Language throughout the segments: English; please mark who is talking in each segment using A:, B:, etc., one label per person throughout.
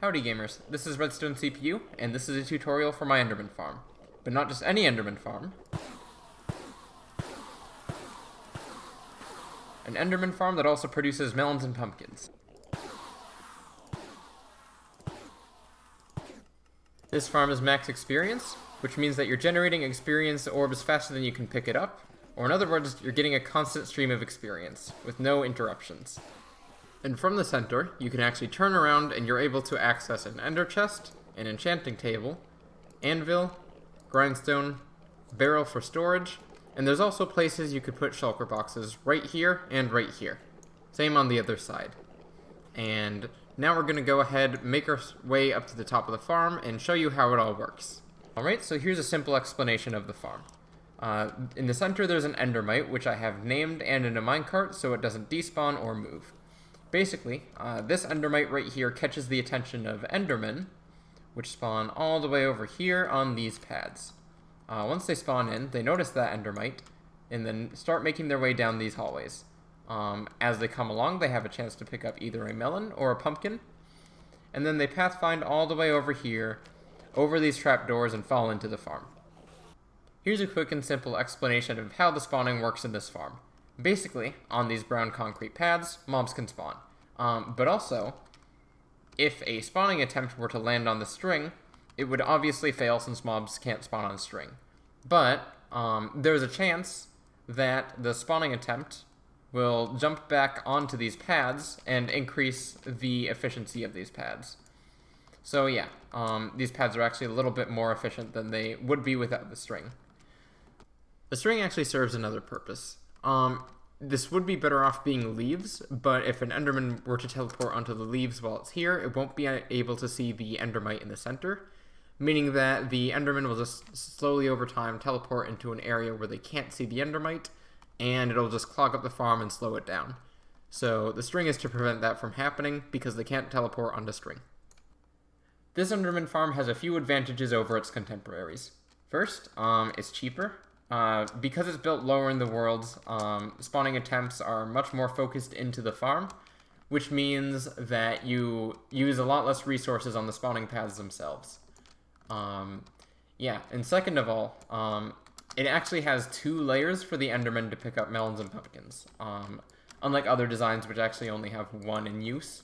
A: Howdy gamers, this is Redstone CPU, and this is a tutorial for my Enderman farm. But not just any Enderman farm. An Enderman farm that also produces melons and pumpkins. This farm is max experience, which means that you're generating experience orbs faster than you can pick it up, or in other words, you're getting a constant stream of experience, with no interruptions. And from the center, you can actually turn around and you're able to access an ender chest, an enchanting table, anvil, grindstone, barrel for storage, and there's also places you could put shulker boxes right here and right here. Same on the other side. And now we're going to go ahead, make our way up to the top of the farm, and show you how it all works. Alright, so here's a simple explanation of the farm. In the center there's an endermite, which I have named and in a minecart so it doesn't despawn or move. Basically, this endermite right here catches the attention of endermen, which spawn all the way over here on these pads. Once they spawn in, they notice that endermite, and then start making their way down these hallways. As they come along, they have a chance to pick up either a melon or a pumpkin, and then they pathfind all the way over here, over these trapdoors, and fall into the farm. Here's a quick and simple explanation of how the spawning works in this farm. Basically, on these brown concrete pads, mobs can spawn. But also, if a spawning attempt were to land on the string, it would obviously fail since mobs can't spawn on string. But there's a chance that the spawning attempt will jump back onto these pads and increase the efficiency of these pads. So yeah, these pads are actually a little bit more efficient than they would be without the string. The string actually serves another purpose. This would be better off being leaves, but if an enderman were to teleport onto the leaves while it's here, it won't be able to see the endermite in the center, meaning that the enderman will just slowly over time teleport into an area where they can't see the endermite, and it'll just clog up the farm and slow it down. So the string is to prevent that from happening because they can't teleport onto string. This enderman farm has a few advantages over its contemporaries. First, it's cheaper. Because it's built lower in the world, spawning attempts are much more focused into the farm, which means that you use a lot less resources on the spawning paths themselves. Yeah, and second of all, it actually has 2 layers for the enderman to pick up melons and pumpkins, unlike other designs which actually only have 1 in use.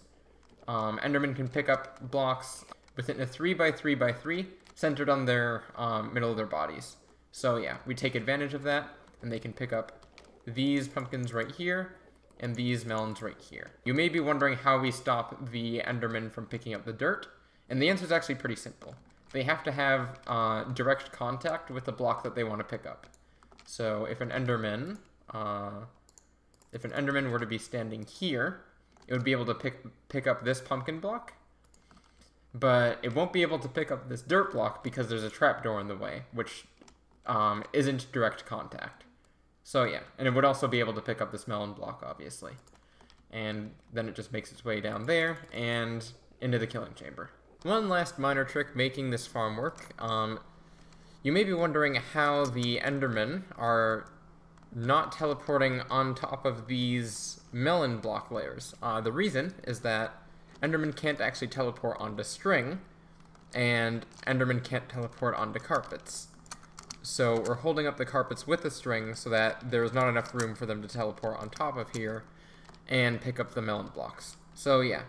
A: Endermen can pick up blocks within a 3x3x3 centered on their middle of their bodies. So yeah, we take advantage of that, and they can pick up these pumpkins right here, and these melons right here. You may be wondering how we stop the endermen from picking up the dirt, and the answer is actually pretty simple. They have to have direct contact with the block that they want to pick up. So if an enderman were to be standing here, it would be able to pick up this pumpkin block, but it won't be able to pick up this dirt block because there's a trapdoor in the way, which isn't direct contact. So yeah, and it would also be able to pick up this melon block, obviously. And then it just makes its way down there and into the killing chamber. One last minor trick making this farm work. You may be wondering how the endermen are not teleporting on top of these melon block layers. The reason is that endermen can't actually teleport onto string, and endermen can't teleport onto carpets. So we're holding up the carpets with the string so that there's not enough room for them to teleport on top of here and pick up the melon blocks. So yeah,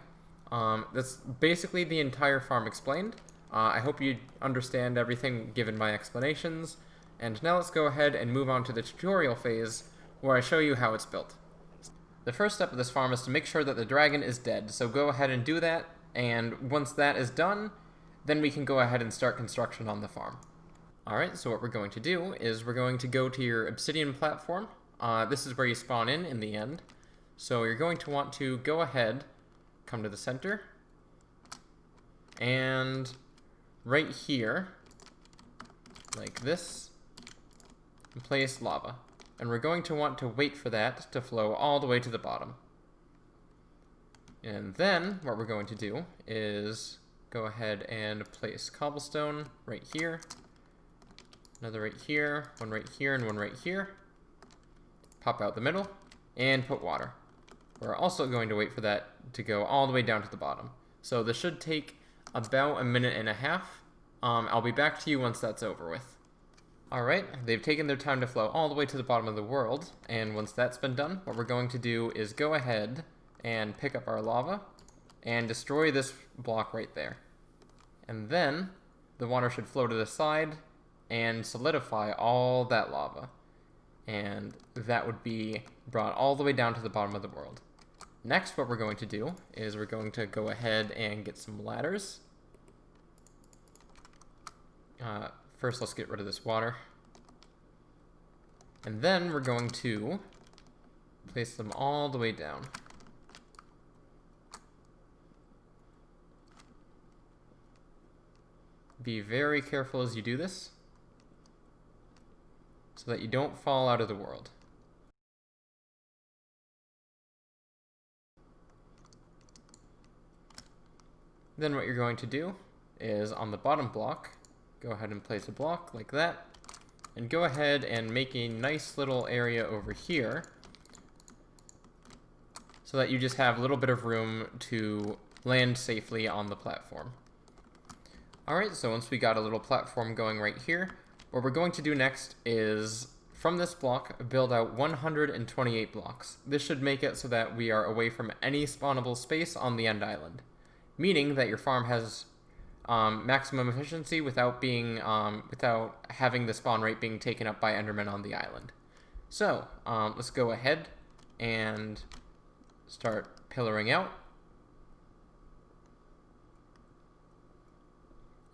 A: that's basically the entire farm explained. I hope you understand everything given my explanations, and now let's go ahead and move on to the tutorial phase where I show you how it's built. The first step of this farm is to make sure that the dragon is dead, so go ahead and do that, and once that is done, then we can go ahead and start construction on the farm. Alright, so what we're going to do is we're going to go to your obsidian platform. This is where you spawn in the end. So you're going to want to go ahead, come to the center, and right here, like this, place lava. And we're going to want to wait for that to flow all the way to the bottom. And then what we're going to do is go ahead and place cobblestone right here. Another right here, and one right here. Pop out the middle, and put water. We're also going to wait for that to go all the way down to the bottom. So this should take about a minute and a half. I'll be back to you once that's over with. Alright, they've taken their time to flow all the way to the bottom of the world, and once that's been done, what we're going to do is go ahead and pick up our lava and destroy this block right there. And then the water should flow to the side and solidify all that lava. And that would be brought all the way down to the bottom of the world. Next, what we're going to do is we're going to go ahead and get some ladders. First, let's get rid of this water. And then we're going to place them all the way down. Be very careful as you do this, so that you don't fall out of the world. Then what you're going to do is on the bottom block, go ahead and place a block like that, and go ahead and make a nice little area over here so that you just have a little bit of room to land safely on the platform. Alright, so once we got a little platform going right here, what we're going to do next is, from this block, build out 128 blocks. This should make it so that we are away from any spawnable space on the end island, meaning that your farm has maximum efficiency without having the spawn rate being taken up by Endermen on the island. So, let's go ahead and start pillaring out.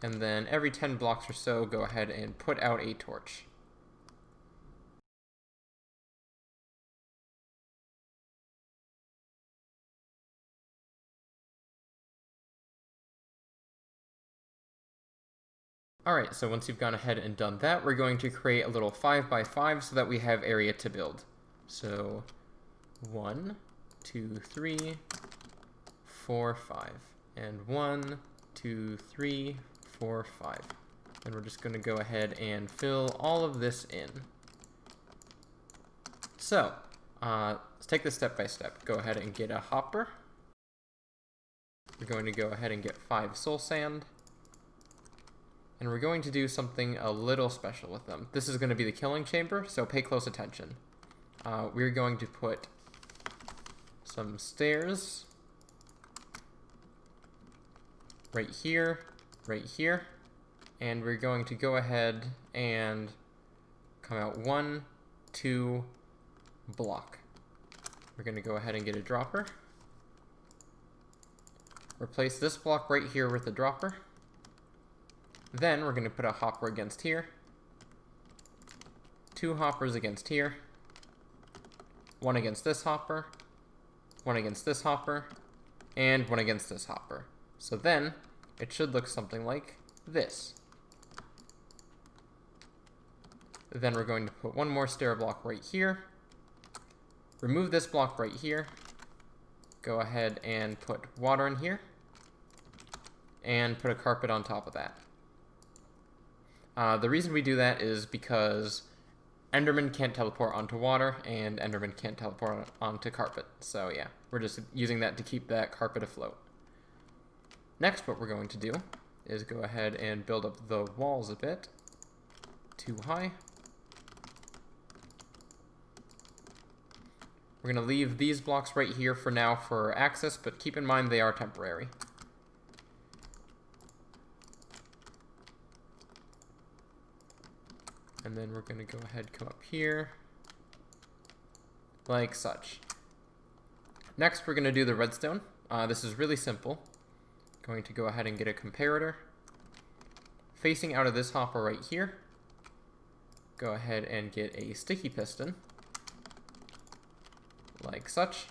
A: And then every 10 blocks or so, go ahead and put out a torch. Alright, so once you've gone ahead and done that, we're going to create a little 5x5 so that we have area to build. So 1, 2, 3, 4, 5. And 1, 2, 3, 4, 5. And we're just going to go ahead and fill all of this in. So, let's take this step by step. Go ahead and get a hopper. We're going to go ahead and get 5 soul sand. And we're going to do something a little special with them. This is going to be the killing chamber, so pay close attention. We're going to put some stairs right here, and we're going to go ahead and come out 1, 2, block. We're going to go ahead and get a dropper. Replace this block right here with a dropper. Then we're going to put a hopper against here, 2 hoppers against here, 1 against this hopper, 1 against this hopper, and 1 against this hopper. So then it should look something like this. Then we're going to put 1 more stair block right here, remove this block right here, go ahead and put water in here, and put a carpet on top of that. The reason we do that is because Enderman can't teleport onto water, and Enderman can't teleport onto carpet. So yeah, we're just using that to keep that carpet afloat. Next, what we're going to do is go ahead and build up the walls a bit. Too high. We're going to leave these blocks right here for now for access, but keep in mind they are temporary. And then we're going to go ahead, come up here, like such. Next, we're going to do the redstone. This is really simple. Going to go ahead and get a comparator. Facing out of this hopper right here, go ahead and get a sticky piston, like such.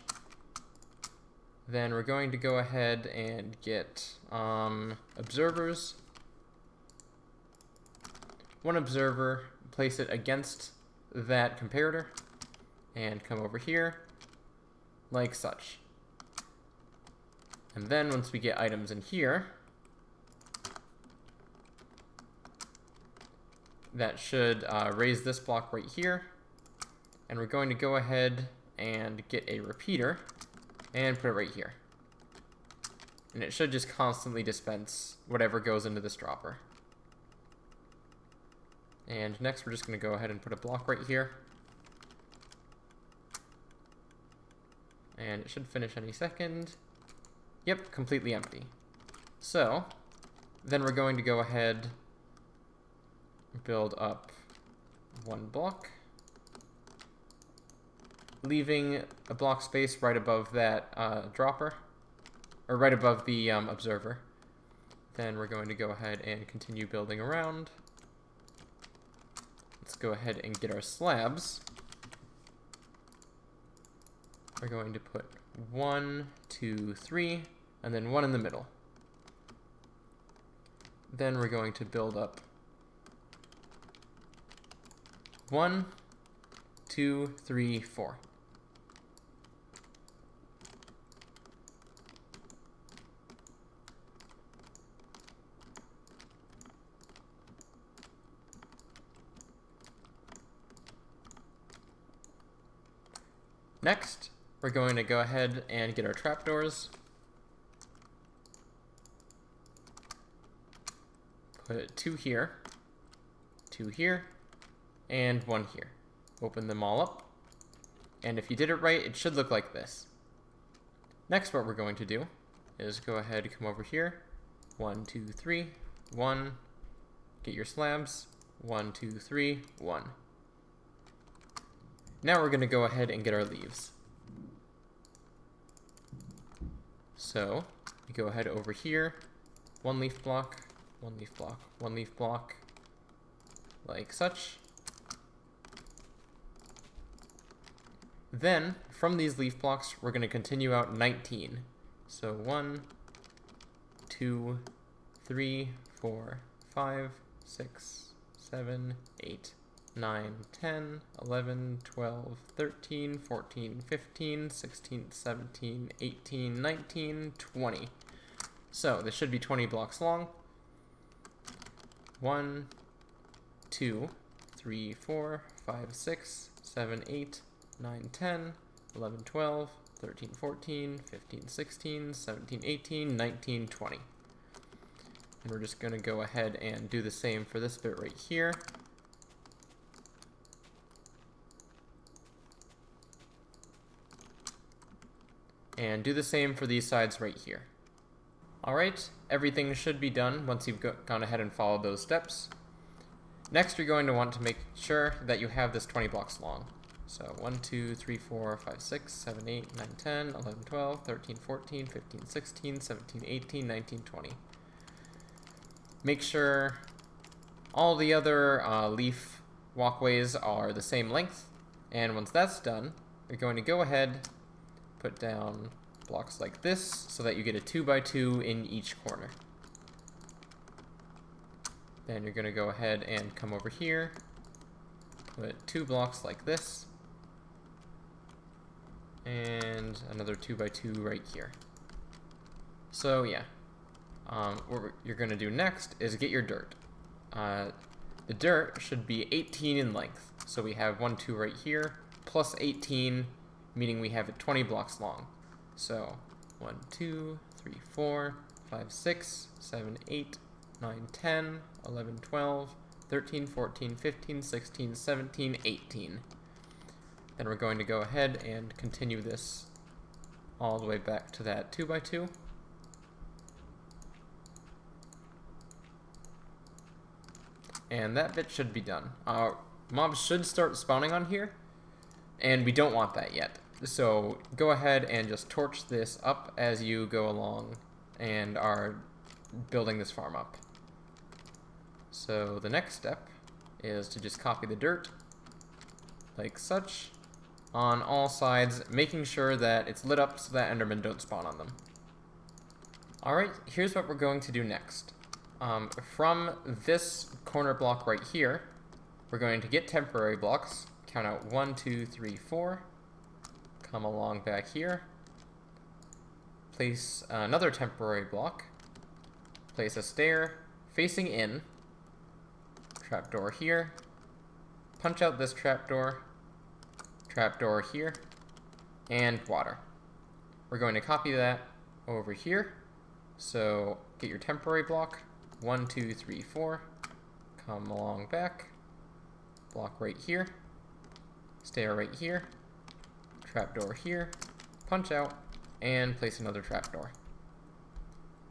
A: Then we're going to go ahead and get observers. 1 observer, place it against that comparator, and come over here, like such. And then once we get items in here, that should raise this block right here, and we're going to go ahead and get a repeater and put it right here. and it should just constantly dispense whatever goes into this dropper. And next we're just going to go ahead and put a block right here. And it should finish any second. Yep, completely empty. So, then we're going to go ahead and build up one block, leaving a block space right above that dropper, or right above the observer. Then we're going to go ahead and continue building around. Let's go ahead and get our slabs. We're going to put 1, 2, 3, and then 1 in the middle. Then we're going to build up 1, 2, 3, 4. Next, we're going to go ahead and get our trapdoors. Put 2 here, 2 here, and 1 here. Open them all up, and if you did it right, it should look like this. Next, what we're going to do is go ahead and come over here. 1, 2, 3, 1. Get your slabs. 1, 2, 3, 1. Now we're going to go ahead and get our leaves. So, you go ahead over here, 1 leaf block, 1 leaf block, 1 leaf block, like such. Then, from these leaf blocks, we're going to continue out 19. So 1, 2, 3, 4, 5, 6, 7, 8, 9, 10, 11, 12, 13, 14, 15, 16, 17, 18, 19, 20. So this should be 20 blocks long. 1, 2, 3, 4, 5, 6, 7, 8, 9, 10, 11, 12, 13, 14, 15, 16, 17, 18, 19, 20. And we're just going to go ahead and do the same for this bit right here. And do the same for these sides right here. Alright, everything should be done once you've gone ahead and followed those steps. Next, you're going to want to make sure that you have this 20 blocks long. So 1, 2, 3, 4, 5, 6, 7, 8, 9, 10, 11, 12, 13, 14, 15, 16, 17, 18, 19, 20. Make sure all the other leaf walkways are the same length. And once that's done, you're going to go ahead, put down blocks like this so that you get a 2x2 in each corner. Then you're going to go ahead and come over here, put 2 blocks like this, and another 2x2 right here. So yeah, what you're going to do next is get your dirt. The dirt should be 18 in length. So we have 1, 2 right here, plus 18, meaning we have it 20 blocks long. So 1, 2, 3, 4, 5, 6, 7, 8, 9, 10, 11, 12, 13, 14, 15, 16, 17, 18. Then we're going to go ahead and continue this all the way back to that 2x2. And that bit should be done. Mobs should start spawning on here, and we don't want that yet. So go ahead and just torch this up as you go along and are building this farm up. So the next step is to just copy the dirt like such on all sides, making sure that it's lit up so that Endermen don't spawn on them. Alright, here's what we're going to do next. From this corner block right here, we're going to get temporary blocks, count out 1, 2, 3, 4, come along back here, place another temporary block, place a stair facing in, trapdoor here, punch out this trapdoor here, and water. We're going to copy that over here, So get your temporary block, 1, 2, 3, 4, come along back, block right here, stair right here, trapdoor here, punch out, and place another trapdoor.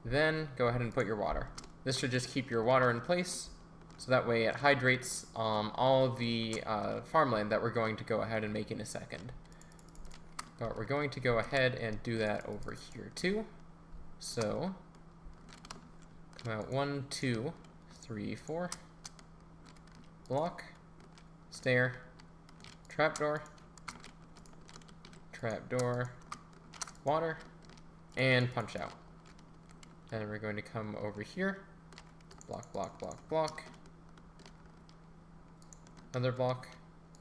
A: Then go ahead and put your water. This should just keep your water in place, so that way it hydrates all of the farmland that we're going to go ahead and make in a second. But we're going to go ahead and do that over here too. So, come out 1, 2, 3, 4, block, stair, trapdoor, trapdoor, water, and punch out. And we're going to come over here, block, block, block, block, another block,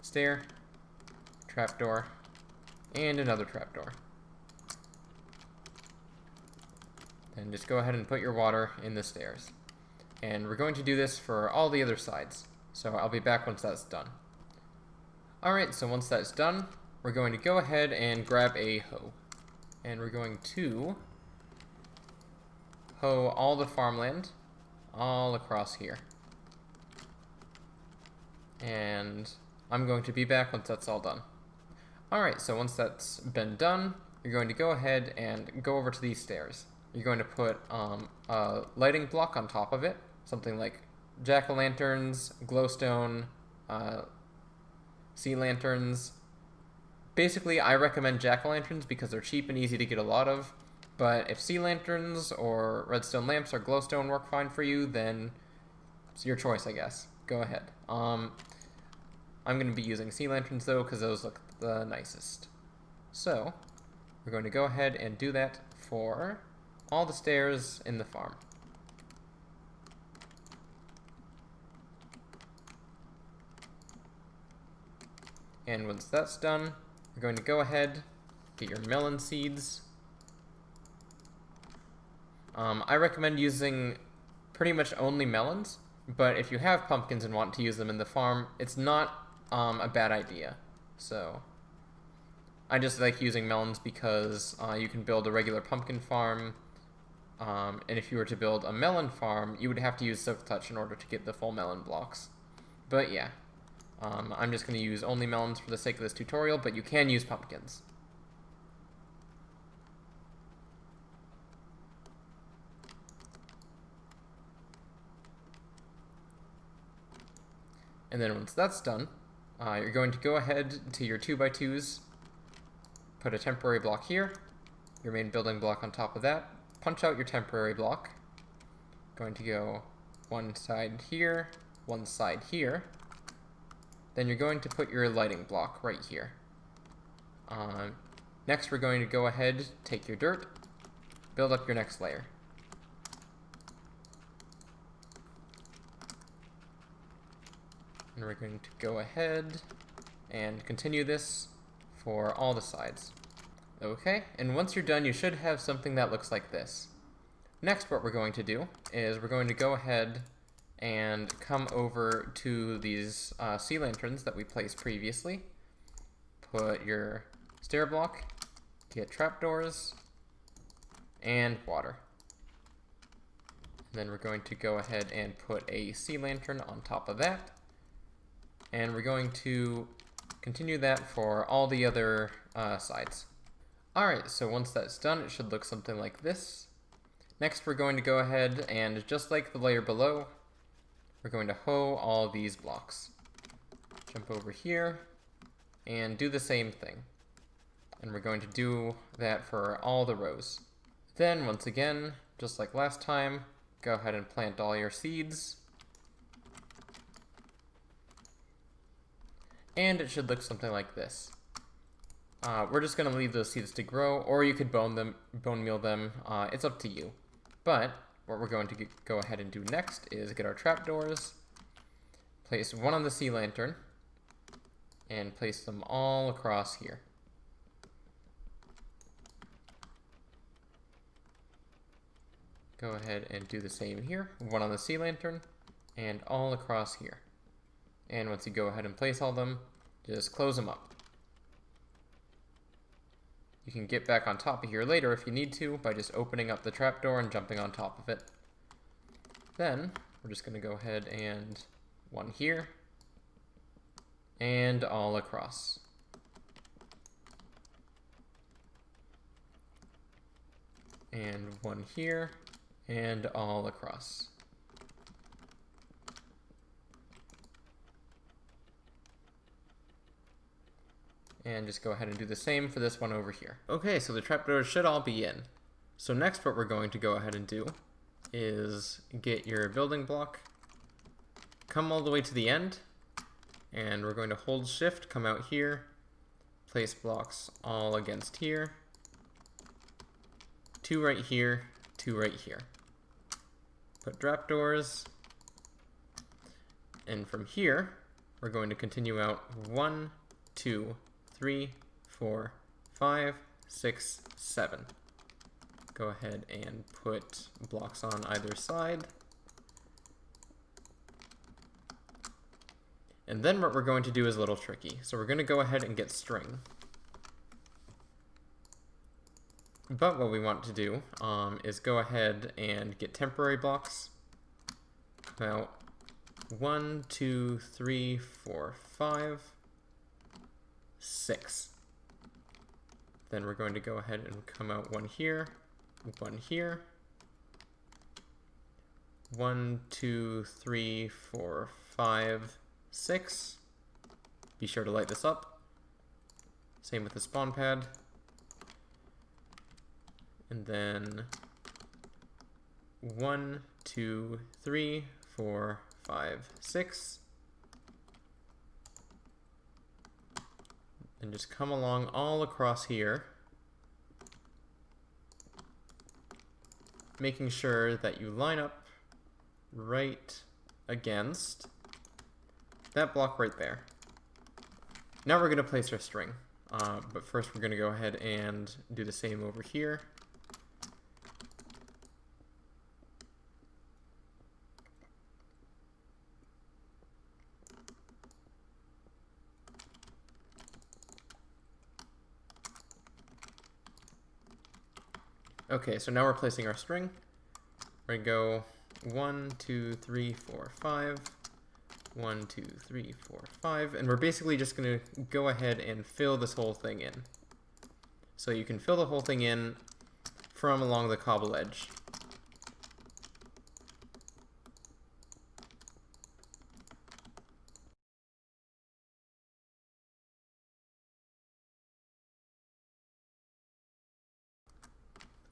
A: stair, trapdoor, and another trapdoor. Then just go ahead and put your water in the stairs. And we're going to do this for all the other sides. So I'll be back once that's done. Alright, so once that's done, we're going to go ahead and grab a hoe. And we're going to hoe all the farmland all across here. And I'm going to be back once that's all done. Alright, so once that's been done, you're going to go ahead and go over to these stairs. You're going to put a lighting block on top of it, something like jack-o'-lanterns, glowstone, sea lanterns. Basically, I recommend jack-o'-lanterns because they're cheap and easy to get a lot of, but if sea lanterns or redstone lamps or glowstone work fine for you, then it's your choice, I guess. Go ahead. I'm going to be using sea lanterns though, because those look the nicest. So, we're going to go ahead and do that for all the stairs in the farm. And once that's done, we're going to go ahead, get your melon seeds. I recommend using pretty much only melons, but if you have pumpkins and want to use them in the farm, it's not a bad idea. So, I just like using melons because you can build a regular pumpkin farm, and if you were to build a melon farm, you would have to use Silk Touch in order to get the full melon blocks. But yeah, I'm just going to use only melons for the sake of this tutorial, but you can use pumpkins. And then once that's done, you're going to go ahead to your 2x2s, put a temporary block here, your main building block on top of that, punch out your temporary block. Going to go one side here, one side here. Then you're going to put your lighting block right here. Next we're going to go ahead, take your dirt, build up your next layer. And we're going to go ahead and continue this for all the sides. Okay, and once you're done, you should have something that looks like this. Next, what we're going to do is we're going to go ahead and come over to these sea lanterns that we placed previously. Put your stair block, get trapdoors, and water. And then we're going to go ahead and put a sea lantern on top of that. And we're going to continue that for all the other sides. Alright, so once that's done, it should look something like this. Next, we're going to go ahead and, just like the layer below, we're going to hoe all these blocks. Jump over here, and do the same thing. And we're going to do that for all the rows. Then, once again, just like last time, go ahead and plant all your seeds. And it should look something like this. We're just going to leave those seeds to grow, or you could bone meal them. It's up to you. But what we're going to go ahead and do next is get our trapdoors, place one on the sea lantern, and place them all across here. Go ahead and do the same here, one on the sea lantern, and all across here. And once you go ahead and place all them, just close them up. You can get back on top of here later if you need to by just opening up the trapdoor and jumping on top of it. Then we're just going to go ahead and one here and all across. And one here and all across. And just go ahead and do the same for this one over here. Okay, so the trapdoors should all be in. So next what we're going to go ahead and do is get your building block, come all the way to the end, and we're going to hold shift, come out here, place blocks all against here, 2 right here, 2 right here. Put trapdoors, and from here we're going to continue out 1, 2, 3, 4, 5, 6, 7. Go ahead and put blocks on either side. And then what we're going to do is a little tricky. So we're going to go ahead and get string. But what we want to do is go ahead and get temporary blocks. About 1, 2, 3, 4, 5, 6. Then we're going to go ahead and come out one here, 1 here, 1, 2, 3, 4, 5, 6. Be sure to light this up. Same with the spawn pad. And then 1, 2, 3, 4, 5, 6. And just come along all across here, making sure that you line up right against that block right there. Now we're going to place our string, but first we're going to go ahead and do the same over here. Okay, so now we're placing our string. We're going to go 1, 2, 3, 4, 5, 1, 2, 3, 4, 5, and we're basically just going to go ahead and fill this whole thing in. So you can fill the whole thing in from along the cobble edge.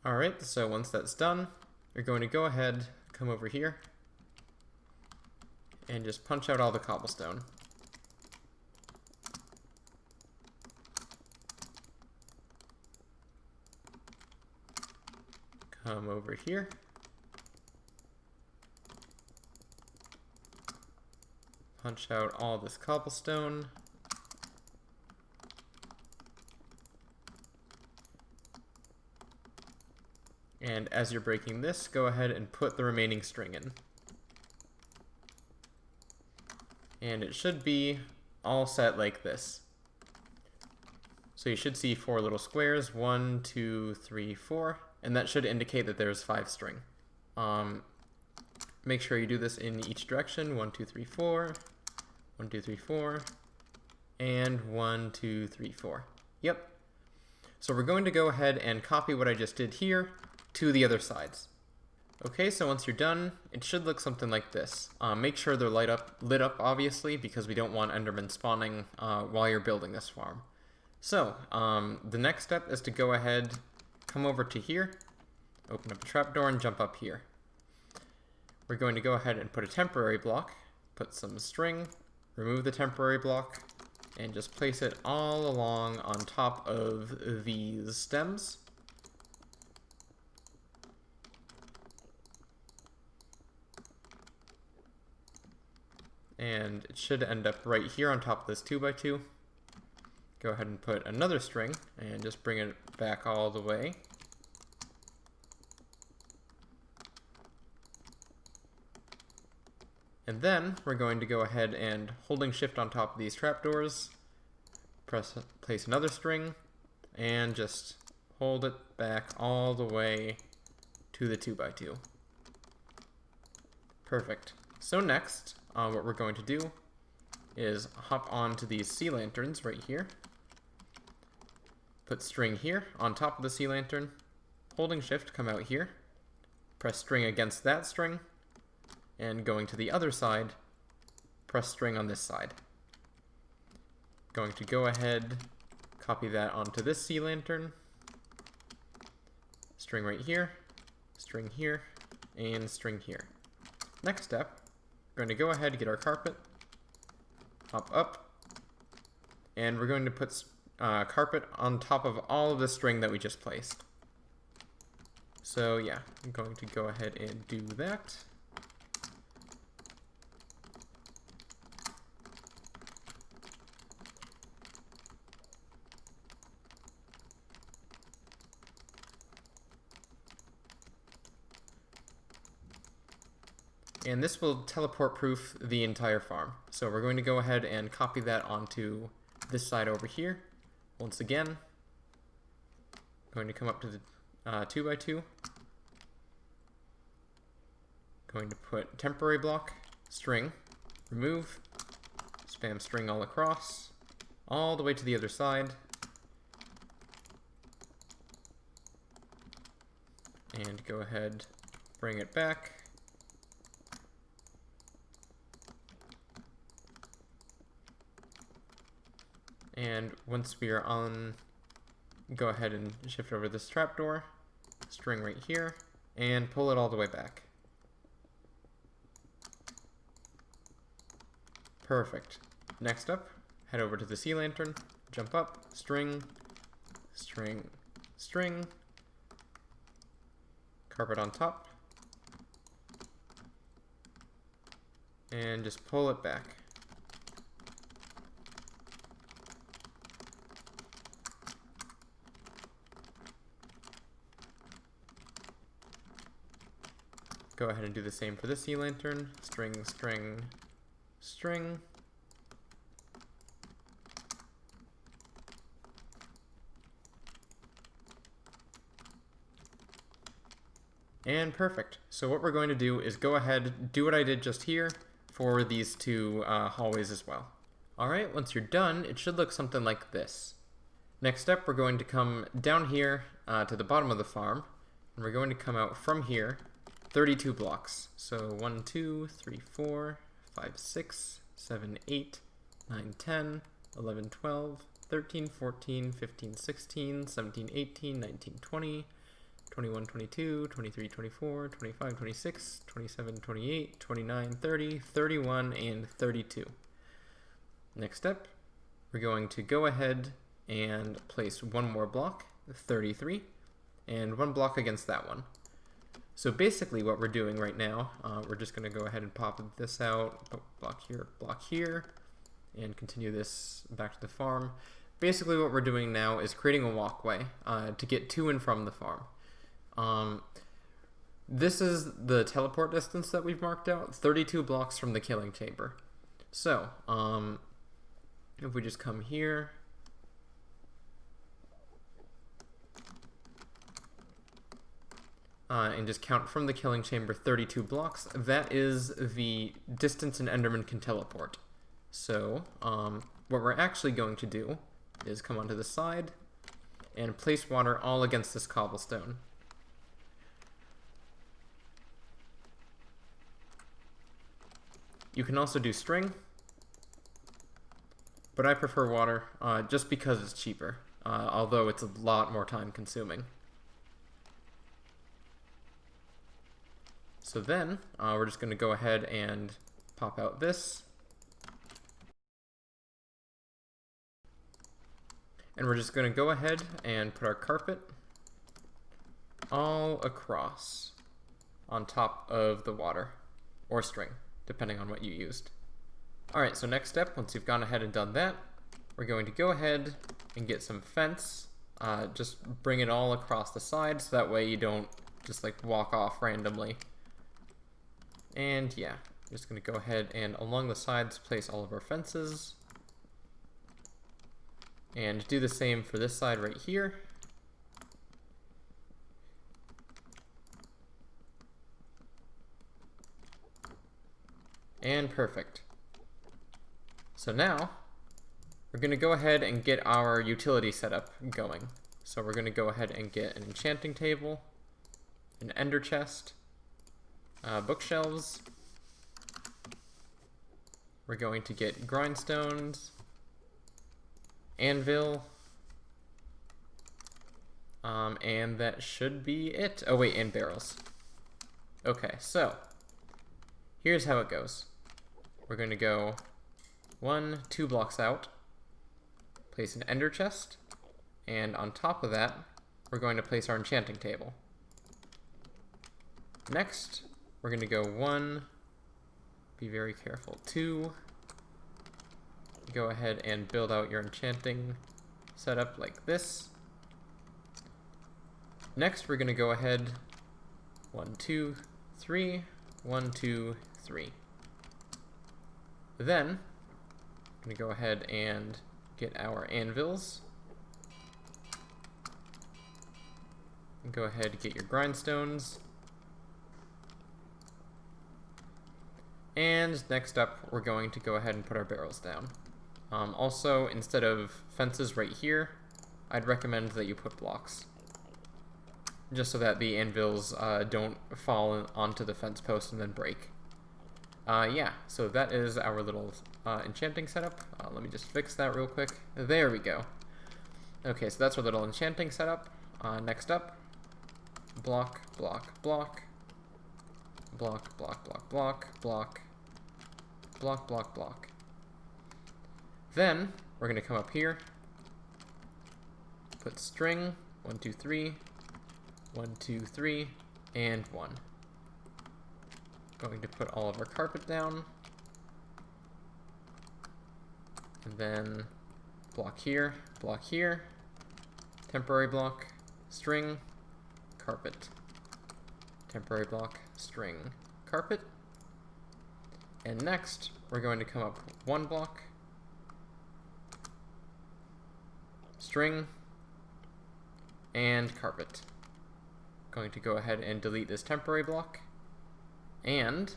A: Alright, so once that's done, you're going to go ahead, come over here, and just punch out all the cobblestone. Come over here. Punch out all this cobblestone. And as you're breaking this, go ahead and put the remaining string in. And it should be all set like this. So you should see 4 little squares, 1, 2, 3, 4, and that should indicate that there's 5 string. Make sure you do this in each direction, 1, 2, 3, 4, 1, 2, 3, 4, and 1, 2, 3, 4. Yep. So we're going to go ahead and copy what I just did here to the other sides. Okay, so once you're done, it should look something like this. Make sure they're lit up obviously, because we don't want Enderman spawning while you're building this farm. So, the next step is to go ahead, come over to here, open up a trapdoor and jump up here. We're going to go ahead and put a temporary block, put some string, remove the temporary block, and just place it all along on top of these stems. And it should end up right here on top of this 2x2. Go ahead and put another string and just bring it back all the way. And then we're going to go ahead and, holding shift on top of these trapdoors, place another string and just hold it back all the way to the 2x2. Perfect. So next, what we're going to do is hop onto these sea lanterns right here. Put string here on top of the sea lantern. Holding shift, come out here. Press string against that string. And going to the other side, press string on this side. Going to go ahead, copy that onto this sea lantern. String right here, and string here. Next step, we're going to go ahead and get our carpet, hop up, and we're going to put carpet on top of all of the string that we just placed. So yeah, I'm going to go ahead and do that. And this will teleport proof the entire farm. So we're going to go ahead and copy that onto this side over here. Once again, going to come up to the 2x2. Going to put temporary block, string, remove, spam string all across, all the way to the other side. And go ahead, bring it back. And once we are on, go ahead and shift over this trapdoor, string right here, and pull it all the way back. Perfect. Next up, head over to the sea lantern, jump up, string, string, string, carpet on top, and just pull it back. Go ahead and do the same for the sea lantern. String, string, string. And perfect. So what we're going to do is go ahead, do what I did just here for these two hallways as well. Alright, once you're done, it should look something like this. Next step, we're going to come down here to the bottom of the farm, and we're going to come out from here 32 blocks. So 1, 2, 3, 4, 5, 6, 7, 8, 9, 10, 11, 12, 13, 14, 15, 16, 17, 18, 19, 20, 21, 22, 23, 24, 25, 26, 27, 28, 29, 30, 31, and 32. Next step, we're going to go ahead and place one more block, 33, and one block against that one. So basically what we're doing right now, we're just going to go ahead and pop this out, block here, and continue this back to the farm. Basically what we're doing now is creating a walkway to get to and from the farm. This is the teleport distance that we've marked out, 32 blocks from the killing chamber. So, if we just come here, and just count from the killing chamber 32 blocks, that is the distance an Enderman can teleport. So, what we're actually going to do is come onto the side and place water all against this cobblestone. You can also do string, but I prefer water just because it's cheaper, although it's a lot more time consuming. So then, we're just going to go ahead and pop out this. And we're just going to go ahead and put our carpet all across on top of the water, or string, depending on what you used. Alright, so next step, once you've gone ahead and done that, we're going to go ahead and get some fence. Just bring it all across the side, so that way you don't just like walk off randomly. And yeah, I'm just going to go ahead and along the sides place all of our fences. And do the same for this side right here. And perfect. So now, we're going to go ahead and get our utility setup going. So we're going to go ahead and get an enchanting table, an ender chest, bookshelves. We're going to get grindstones, anvil, and that should be it. Oh wait, and barrels. Okay, so here's how it goes. We're going to go 2 blocks out, place an ender chest, and on top of that, we're going to place our enchanting table. Next, we're going to go 1, be very careful, 2, go ahead and build out your enchanting setup like this. Next, we're going to go ahead 1, 2, 3, 1, 2, 3. Then, I'm going to go ahead and get our anvils. Go ahead and get your grindstones. And next up, we're going to go ahead and put our barrels down. Also, instead of fences right here, I'd recommend that you put blocks, just so that the anvils don't fall onto the fence post and then break. Yeah, so that is our little enchanting setup. Let me just fix that real quick. There we go. Okay, so that's our little enchanting setup. Next up, block, block, block, block, block, block, block, block, block, block, block. Then, we're going to come up here, put string, 1, 2, 3, 1, 2, 3, and 1. Going to put all of our carpet down, and then block here, temporary block, string, carpet, temporary block, string, carpet. And next, we're going to come up 1 block, string, and carpet. Going to go ahead and delete this temporary block. And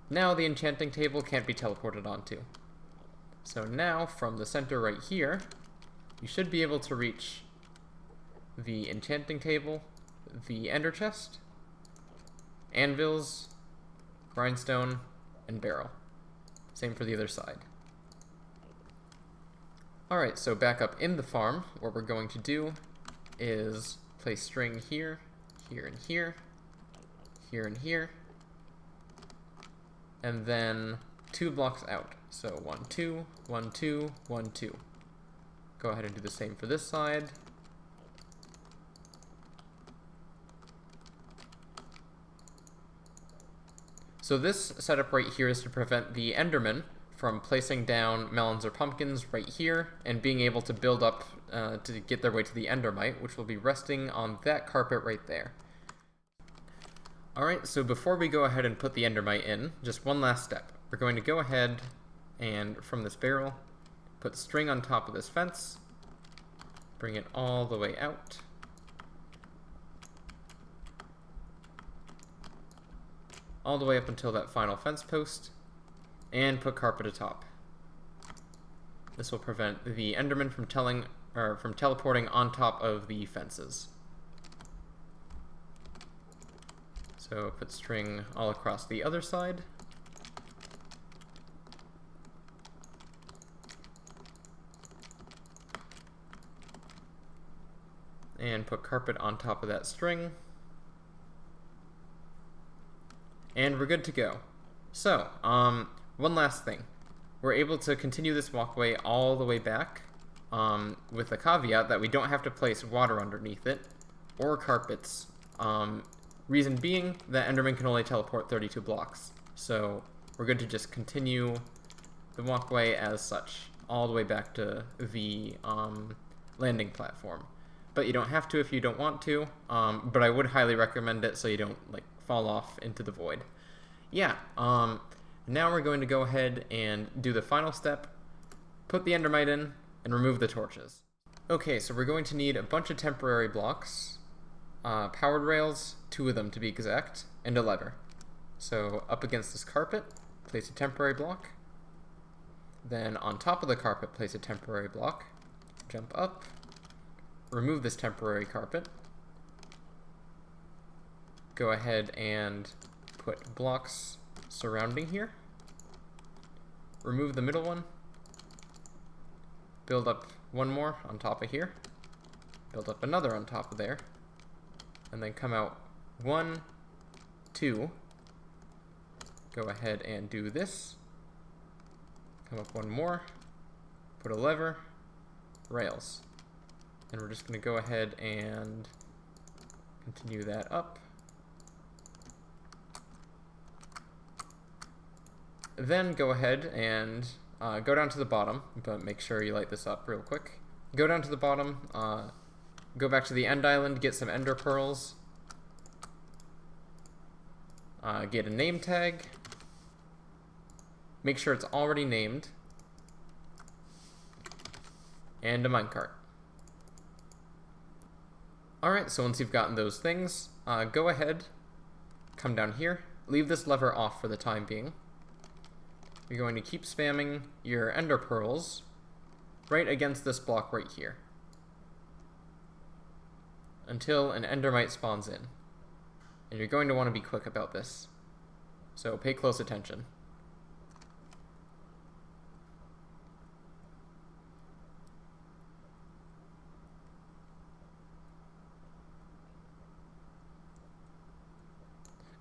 A: now the enchanting table can't be teleported onto. So now, from the center right here, you should be able to reach the enchanting table, the ender chest, anvils, grindstone, and barrel. Same for the other side. Alright, so back up in the farm, what we're going to do is place string here, here and here, here and here, and then 2 blocks out. So 1, 2, 1, 2, 1, 2. Go ahead and do the same for this side. So this setup right here is to prevent the Enderman from placing down melons or pumpkins right here and being able to build up to get their way to the endermite, which will be resting on that carpet right there. Alright, so before we go ahead and put the endermite in, just one last step. We're going to go ahead and, from this barrel, put string on top of this fence, bring it all the way out, all the way up until that final fence post, and put carpet atop. This will prevent the enderman from teleporting on top of the fences. So put string all across the other side. And put carpet on top of that string. And we're good to go. So, one last thing. We're able to continue this walkway all the way back, with the caveat that we don't have to place water underneath it, or carpets. Reason being that Enderman can only teleport 32 blocks. So we're good to just continue the walkway as such, all the way back to the landing platform. But you don't have to if you don't want to, but I would highly recommend it so you don't fall off into the void. Yeah, now we're going to go ahead and do the final step, put the endermite in, and remove the torches. Okay, so we're going to need a bunch of temporary blocks, powered rails, 2 of them to be exact, and a lever. So up against this carpet, place a temporary block. Then on top of the carpet, place a temporary block. Jump up, remove this temporary carpet. Go ahead and put blocks surrounding here. Remove the middle one. Build up one more on top of here. Build up another on top of there. And then come out 1, 2. Go ahead and do this. Come up one more. Put a lever. Rails. And we're just going to go ahead and continue that up. Then go ahead and go down to the bottom, but make sure you light this up real quick. Go down to the bottom, go back to the end island, get some ender pearls, get a name tag, make sure it's already named, and a minecart. Alright, so once you've gotten those things, go ahead, come down here, leave this lever off for the time being. You're going to keep spamming your ender pearls right against this block right here until an endermite spawns in. And you're going to want to be quick about this, so pay close attention.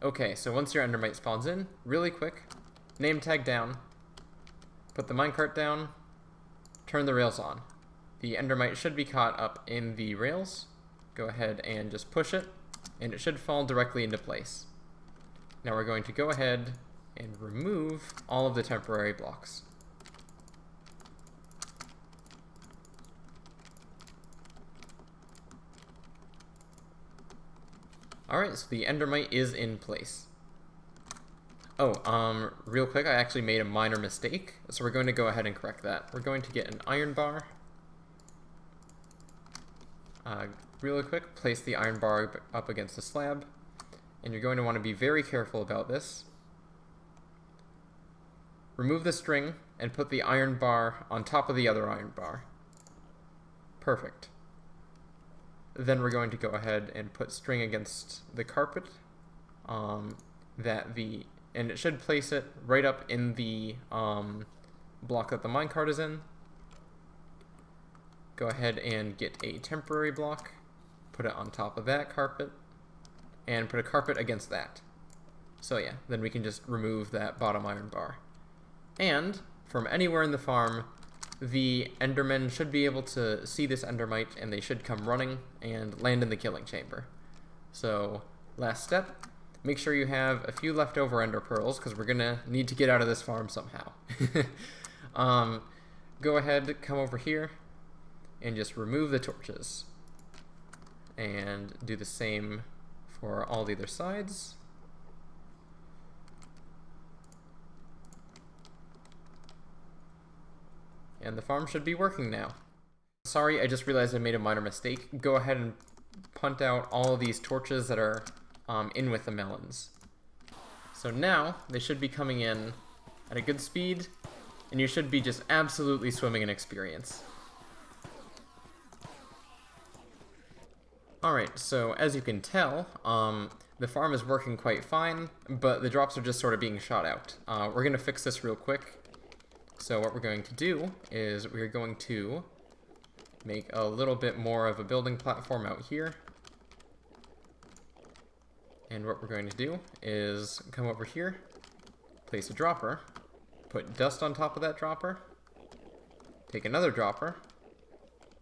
A: Okay, so once your endermite spawns in, really quick, name tag down, put the minecart down, turn the rails on. The endermite should be caught up in the rails. Go ahead and just push it, and it should fall directly into place. Now we're going to go ahead and remove all of the temporary blocks. Alright, so the endermite is in place. Oh, real quick, I actually made a minor mistake, so we're going to go ahead and correct that. We're going to get an iron bar. Really quick, place the iron bar up against the slab, and you're going to want to be very careful about this. Remove the string and put the iron bar on top of the other iron bar. Perfect. Then we're going to go ahead and put string against the carpet, and it should place it right up in the block that the minecart is in. Go ahead and get a temporary block, put it on top of that carpet, and put a carpet against that. So yeah, then we can just remove that bottom iron bar. And from anywhere in the farm, the endermen should be able to see this endermite, and they should come running and land in the killing chamber. So last step, make sure you have a few leftover ender pearls, because we're gonna need to get out of this farm somehow. Go ahead, come over here, and just remove the torches. And do the same for all the other sides. And the farm should be working now. Sorry, I just realized I made a minor mistake. Go ahead and punt out all of these torches that are in with the melons. So now they should be coming in at a good speed, and you should be just absolutely swimming in experience. Alright, so as you can tell, the farm is working quite fine, but the drops are just sort of being shot out. We're going to fix this real quick. So what we're going to do is we're going to make a little bit more of a building platform out here. And what we're going to do is come over here, place a dropper, put dust on top of that dropper, take another dropper,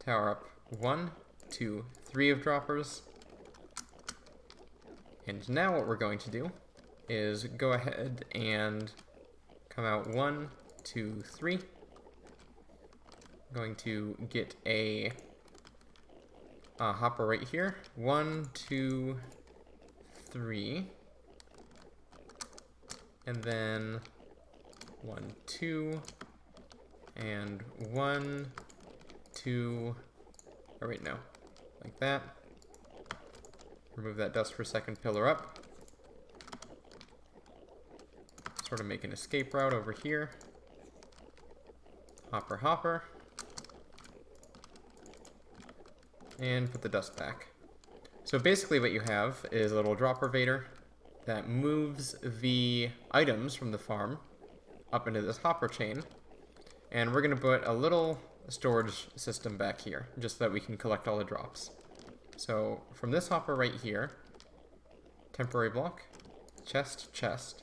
A: tower up 1, 2, 3 of droppers, and now what we're going to do is go ahead and come out 1, 2, 3. I'm going to get a hopper right here. 1, 2, 3. And then 1, 2. And 1, 2. Oh, wait, no. Like that. Remove that dust for a second, pillar up. sort of make an escape route over here. Hopper, hopper. And put the dust back. So basically what you have is a little dropper vader that moves the items from the farm up into this hopper chain. And we're going to put a little storage system back here, just so that we can collect all the drops. So from this hopper right here, temporary block, chest, chest,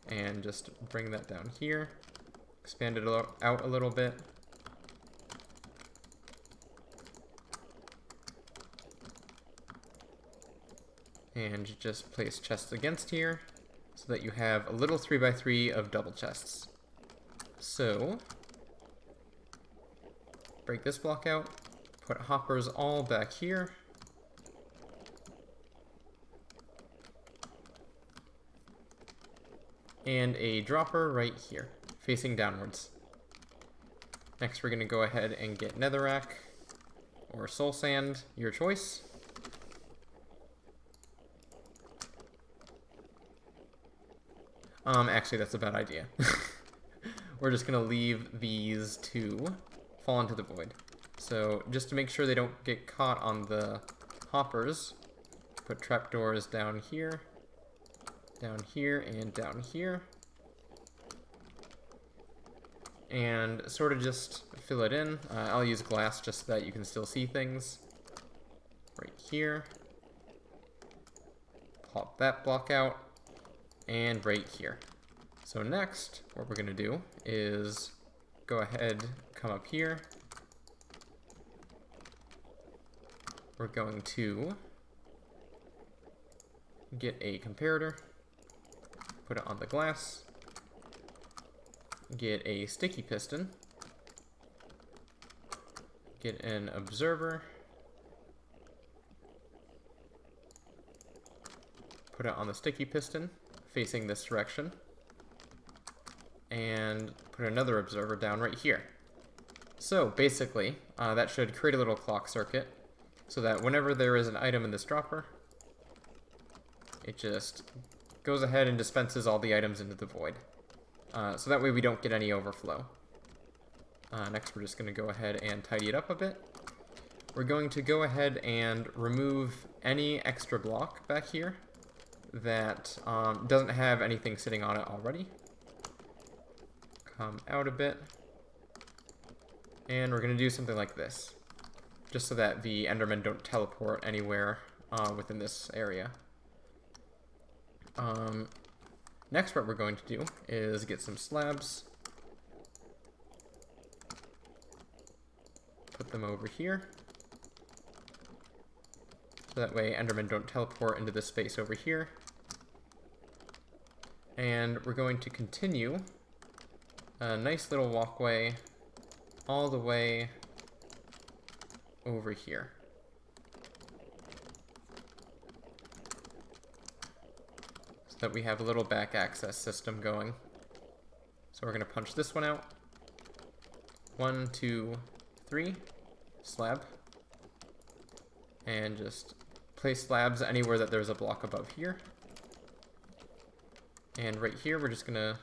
A: and just bring that down here, expand it out a little bit. And just place chests against here so that you have a little 3x3 of double chests. So, break this block out, put hoppers all back here. And a dropper right here, facing downwards. Next we're going to go ahead and get netherrack or soul sand, your choice. Actually, that's a bad idea. We're just going to leave these two fall into the void. So just to make sure they don't get caught on the hoppers, put trapdoors down here, and down here. And sort of just fill it in. I'll use glass just so that you can still see things. Right here. Pop that block out. And right here. So next, what we're going to do is go ahead, come up here. We're going to get a comparator, put it on the glass, get a sticky piston, get an observer, put it on the sticky piston facing this direction, and put another observer down right here. So basically, that should create a little clock circuit so that whenever there is an item in this dropper, it just goes ahead and dispenses all the items into the void. So that way we don't get any overflow. Next we're just going to go ahead and tidy it up a bit. We're going to go ahead and remove any extra block back here that doesn't have anything sitting on it already. Come out a bit. And we're going to do something like this, just so that the Endermen don't teleport anywhere within this area. Next, what we're going to do is get some slabs. Put them over here. So that way Endermen don't teleport into this space over here. And we're going to continue a nice little walkway all the way over here. So that we have a little back access system going. So we're going to punch this one out. 1, 2, 3. Slab. And just place slabs anywhere that there's a block above here. And right here, we're just going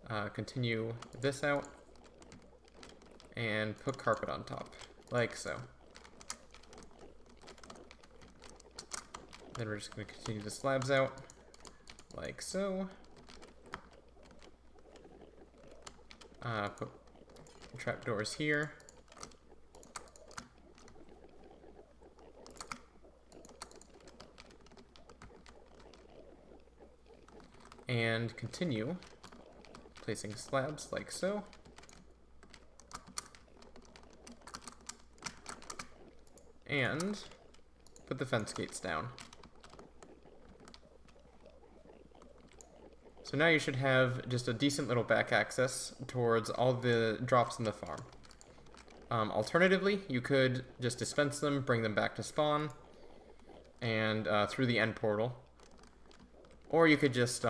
A: to continue this out and put carpet on top, like so. Then we're just going to continue the slabs out, like so. Put trapdoors here. And continue placing slabs like so. And put the fence gates down. So now you should have just a decent little back access towards all the drops in the farm. Alternatively, you could just dispense them, bring them back to spawn, and through the end portal. Or you could just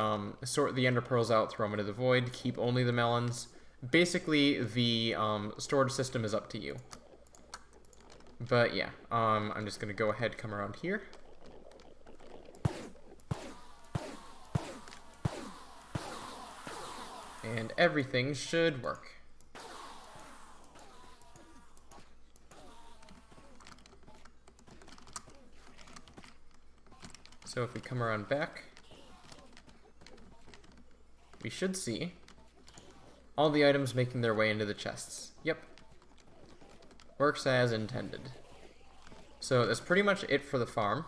A: sort the ender pearls out, throw them into the void, keep only the melons. Basically, the storage system is up to you. But yeah, I'm just going to go ahead, come around here. And everything should work. So if we come around back, we should see all the items making their way into the chests. Yep. Works as intended. So that's pretty much it for the farm.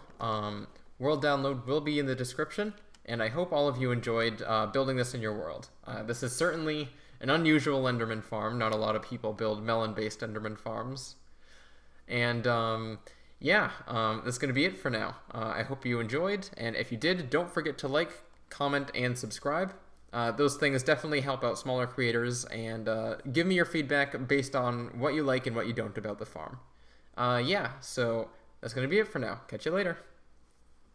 A: World download will be in the description, and I hope all of you enjoyed building this in your world. This is certainly an unusual Enderman farm. Not a lot of people build melon-based Enderman farms. And yeah, that's going to be it for now. I hope you enjoyed, and if you did, don't forget to like, comment, and subscribe. Those things definitely help out smaller creators, and give me your feedback based on what you like and what you don't about the farm. Yeah, so that's going to be it for now. Catch you later.